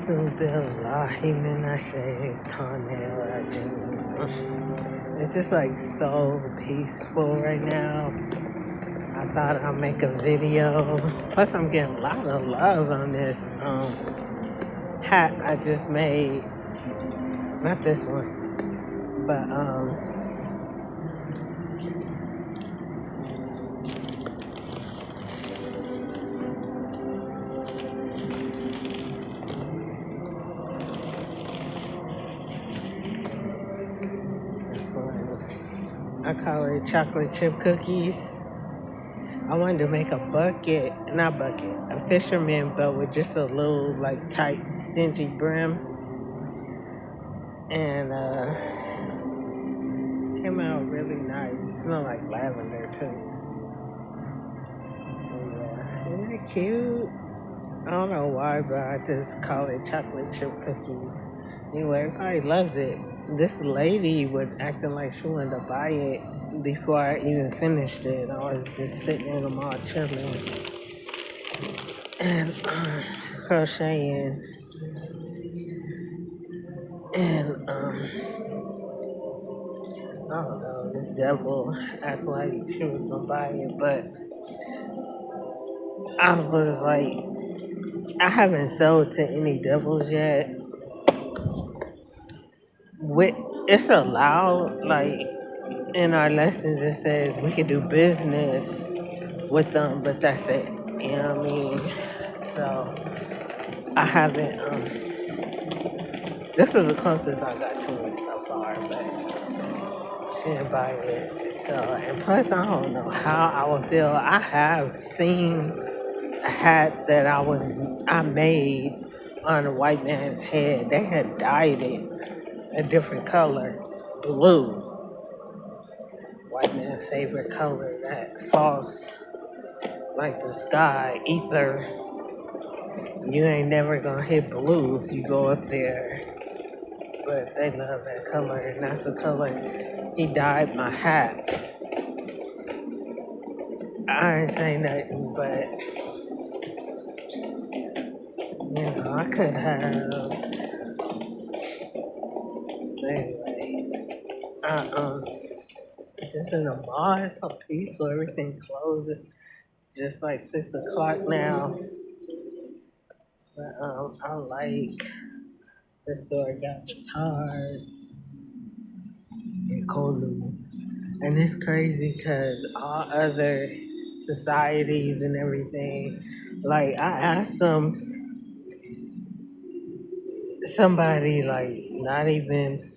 أعوذ بالله من الشيطان الرجيم. It's just like so peaceful right now. I thought I'd make a video. Plus, I'm getting a lot of love on this hat I just made. Not this one, but this one. I call it chocolate chip cookies. I wanted to make a fisherman, but with just a little like tight, stingy brim, and came out really nice. It smelled like lavender too. And, isn't it cute? I don't know why, but I just call it chocolate chip cookies. Anyway, everybody loves it. This lady was acting like she wanted to buy it before I even finished it. I was just sitting in the mall chilling and crocheting, and I don't know, this devil act like she was gonna buy it, but I was like, I haven't sold to any devils yet. It's allowed, like in our lessons, it says we can do business with them, but that's it. You know what I mean? So I haven't. This is the closest I got to it so far, but she didn't buy it. So, and plus, I don't know how I would feel. I have seen a hat that I made on a white man's head. They had dyed it a different color, blue. White man's favorite color, that false, like the sky, ether. You ain't never gonna hit blue if you go up there. But they love that color, and that's the color he dyed my hat. I ain't saying nothing, but I could have. Anyway, just in the mall, it's so peaceful. Everything closed. It's just like 6 o'clock now. But I like the store got guitars and Kolu. And it's crazy because all other societies and everything, like I asked somebody like not even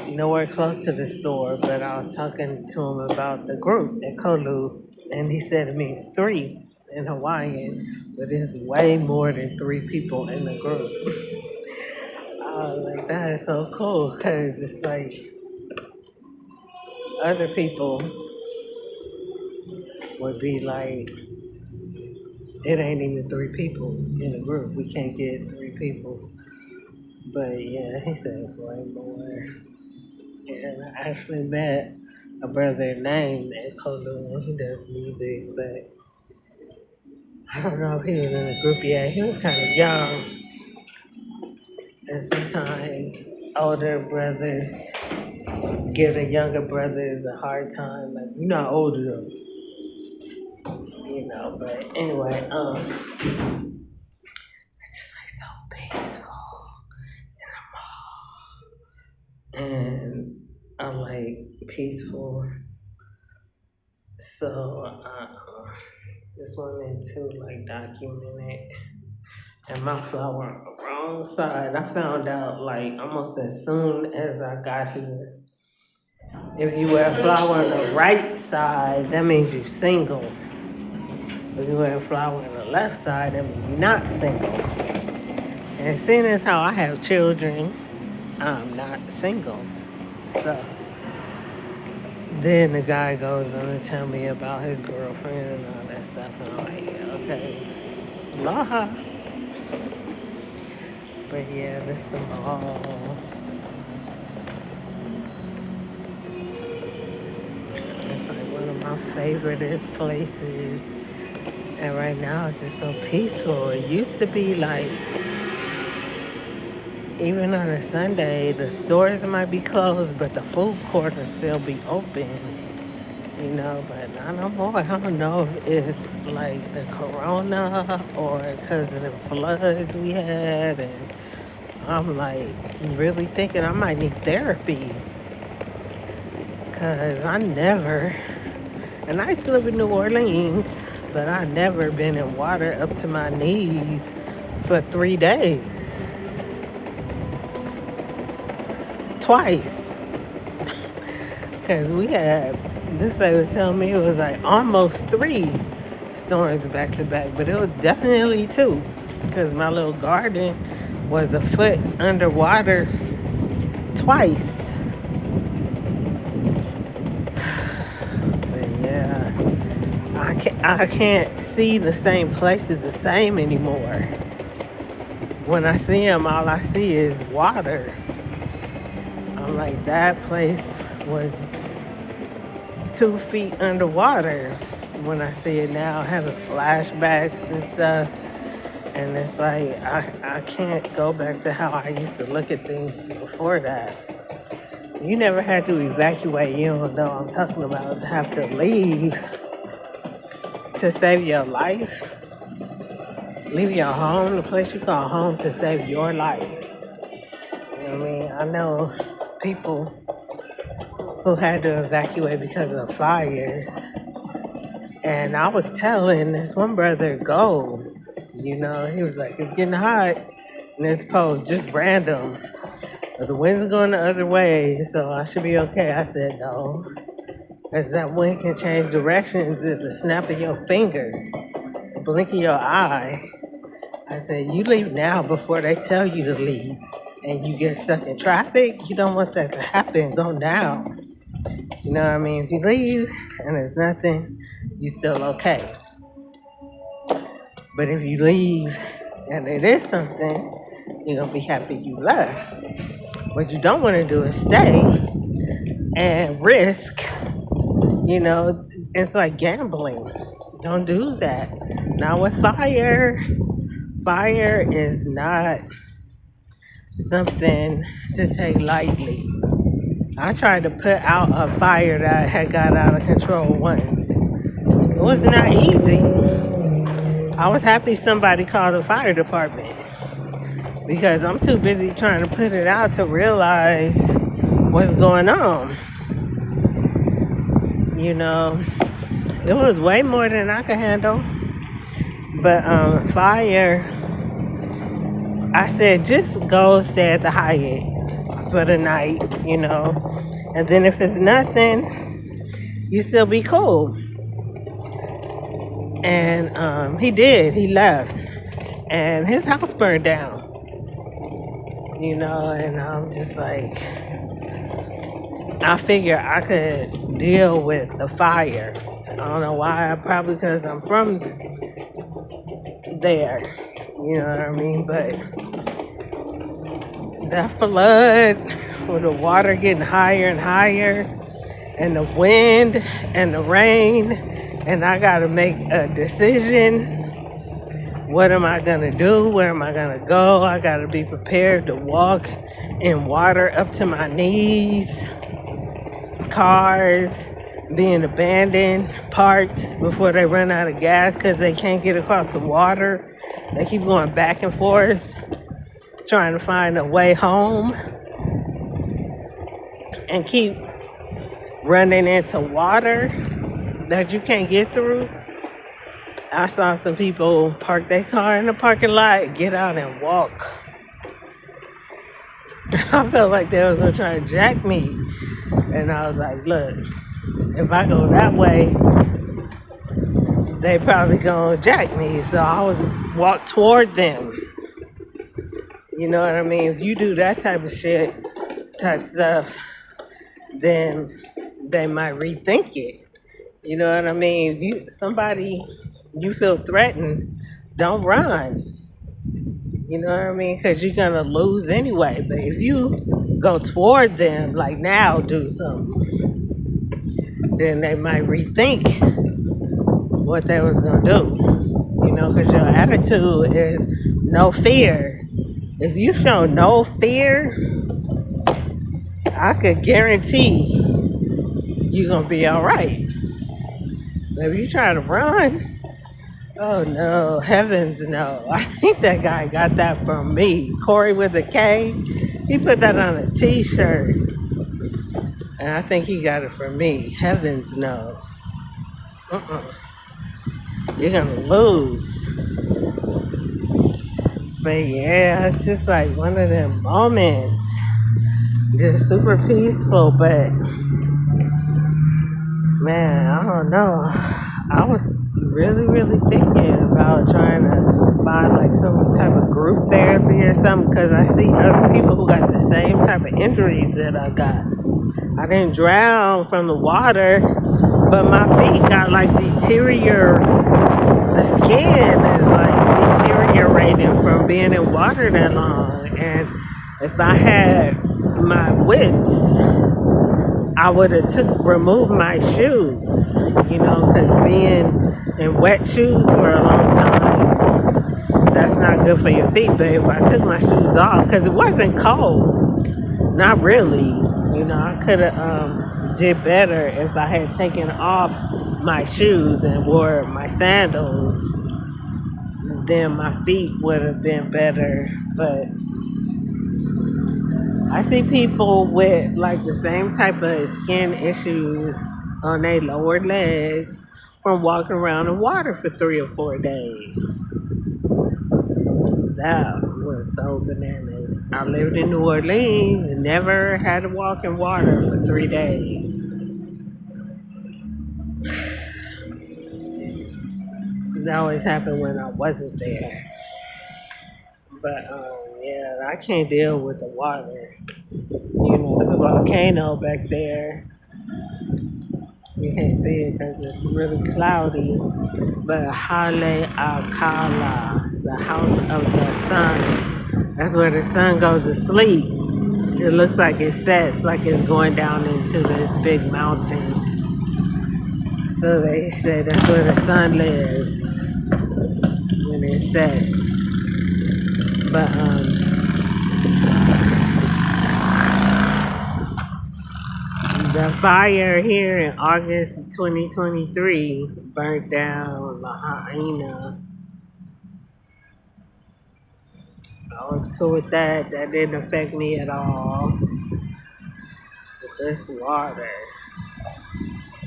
nowhere close to the store, but I was talking to him about the group at Kolu, and he said it means three in Hawaiian, but it's way more than 3 people in the group. I was like, that is so cool because it's like other people would be like, it ain't even 3 people in the group. We can't get 3 people. But yeah, he said it's way more. And I actually met a brother named Kolu, and he does music, but I don't know if he was in the group yet. He was kind of young, and sometimes older brothers give the younger brothers a hard time. Like, you're not old enough, But anyway, it's just like so peaceful and I like peaceful. So just wanted to like document it. And my flower on the wrong side. I found out like almost as soon as I got here. If you wear a flower on the right side, that means you're single. If you wear a flower on the left side, that means you're not single. And seeing as how I have children, I'm not single. So then the guy goes on to tell me about his girlfriend and all that stuff. And I'm like, yeah, okay. Aloha. But yeah, this the mall. It's like one of my favorite places. And right now it's just so peaceful. It used to be like, even on a Sunday, the stores might be closed, but the food court will still be open, but not no more. I don't know if it's like the corona or because of the floods we had. And I'm like really thinking I might need therapy because and I used to live in New Orleans, but I never been in water up to my knees for 3 days. Twice. Because this lady was telling me it was like almost 3 storms back to back, but it was definitely 2. Because my little garden was a foot underwater twice. But yeah, I can't see the same places the same anymore. When I see them, all I see is water. I'm like, that place was 2 feet underwater. When I see it now, having flashbacks and stuff, and it's like I can't go back to how I used to look at things before that. You never had to evacuate. You don't know what I'm talking about. Have to leave to save your life. Leave your home, the place you call home, to save your life. You know what I mean? I know people who had to evacuate because of fires. And I was telling this one brother, go. He was like, it's getting hot. And this post, just random. But the wind's going the other way, so I should be okay. I said, no. Because that wind can change directions at the snap of your fingers, the blink of your eye. I said, you leave now before they tell you to leave. And you get stuck in traffic, you don't want that to happen. Go now. You know what I mean? If you leave and there's nothing, you're still okay. But if you leave and it is something, you're going to be happy you left. What you don't want to do is stay and risk. It's like gambling. Don't do that. Not with fire. Fire is not something to take lightly. I tried to put out a fire that had got out of control once. It was not easy. I was happy somebody called the fire department because I'm too busy trying to put it out to realize what's going on. It was way more than I could handle. But fire, I said, just go stay at the Hyatt for the night, And then if it's nothing, you still be cool. And he did. He left. And his house burned down. And I'm just like, I figure I could deal with the fire. I don't know why. Probably because I'm from there. You know what I mean? But that flood, with the water getting higher and higher, and the wind and the rain, and I got to make a decision. What am I going to do? Where am I going to go? I got to be prepared to walk in water up to my knees. Cars being abandoned, parked before they run out of gas because they can't get across the water. They keep going back and forth, trying to find a way home, and keep running into water that you can't get through. I saw some people park their car in the parking lot, get out and walk. I felt like they were going to try to jack me. And I was like, look, if I go that way, they probably going to jack me. So I would walk toward them. You know what I mean? If you do that type of stuff, then they might rethink it. You know what I mean? You feel threatened, don't run. You know what I mean? Because you're going to lose anyway. But if you go toward them, like now, do something, then they might rethink what they was going to do. because your attitude is no fear. If you show no fear, I could guarantee you're gonna be all right. But if you try to run, oh no, heavens no. I think that guy got that from me. Corey with a K. He put that on a t-shirt. And I think he got it from me. Heavens no. Uh-uh. You're gonna lose. But yeah, it's just like one of them moments. Just super peaceful, but man, I don't know. I was really thinking about trying to find like some type of group therapy or something because I see other people who got the same type of injuries that I got. I didn't drown from the water, but my feet got like the skin is like deteriorating from being in water that long. And if I had my wits, I would have removed my shoes, because being in wet shoes for a long time, that's not good for your feet. But if I took my shoes off, because it wasn't cold, not really, I could have did better if I had taken off my shoes and wore my sandals. Then my feet would have been better. But I see people with like the same type of skin issues on their lower legs from walking around in water for 3 or 4 days. That was so bananas. I lived in New Orleans, never had to walk in water for 3 days. That always happened when I wasn't there. But yeah, I can't deal with the water. It's a volcano back there. You can't see it because it's really cloudy. But Hale Akala, the house of the sun. That's where the sun goes to sleep. It looks like it sets, like it's going down into this big mountain. So they say that's where the sun lives when it sets. But the fire here in August 2023 burnt down Lahaina. I was cool with that. That didn't affect me at all. But this water,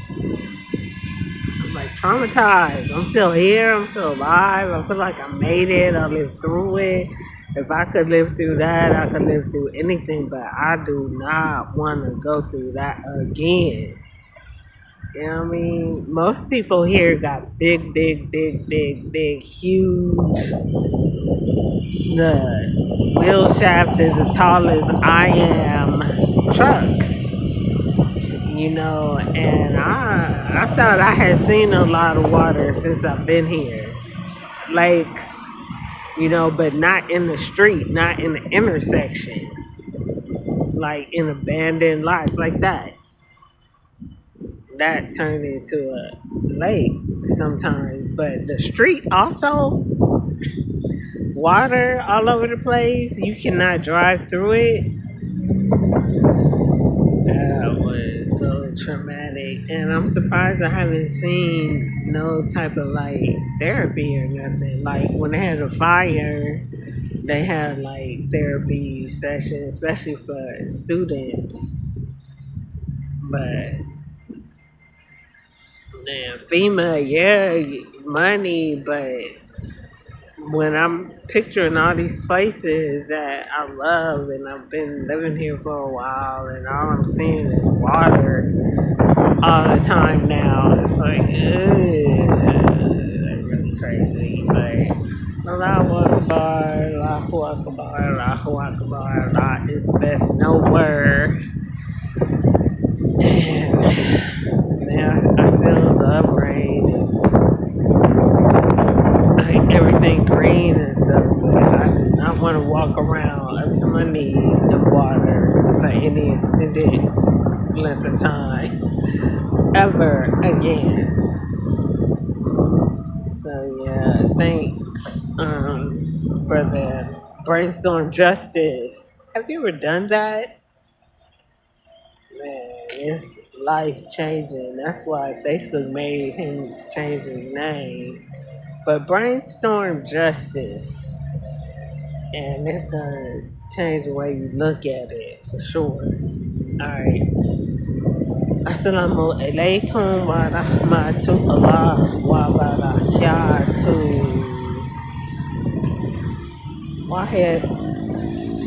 I'm like traumatized. I'm still here. I'm still alive. I feel like I made it. I lived through it. If I could live through that, I could live through anything. But I do not want to go through that again. You know what I mean? Most people here got big, huge. The wheel shaft is as tall as I am trucks. And I thought I had seen a lot of water since I've been here. Lakes, but not in the street, not in the intersection. Like in abandoned lots like that. That turned into a lake sometimes. But the street also, water all over the place. You cannot drive through it. That was so traumatic. And I'm surprised I haven't seen no type of like therapy or nothing. Like when they had a fire, they had like therapy sessions, especially for students. But man, FEMA, yeah, money, but when I'm picturing all these places that I love and I've been living here for a while and all I'm seeing is water all the time now, it's like, that's really crazy. But Allahu Akbar, Allahu Akbar, Allahu Akbar, Allah is best nowhere. And man, I still love rain. Everything green and stuff, but I do not want to walk around up to my knees in water for any extended length of time ever again. So yeah, thanks, brother. Brainstorm Justice. Have you ever done that? Man, it's life changing. That's why Facebook made him change his name. But Brainstorm Justice, and it's gonna change the way you look at it for sure. Alright. Assalamu alaikum wa rahmatullah wa barakatuh. Why had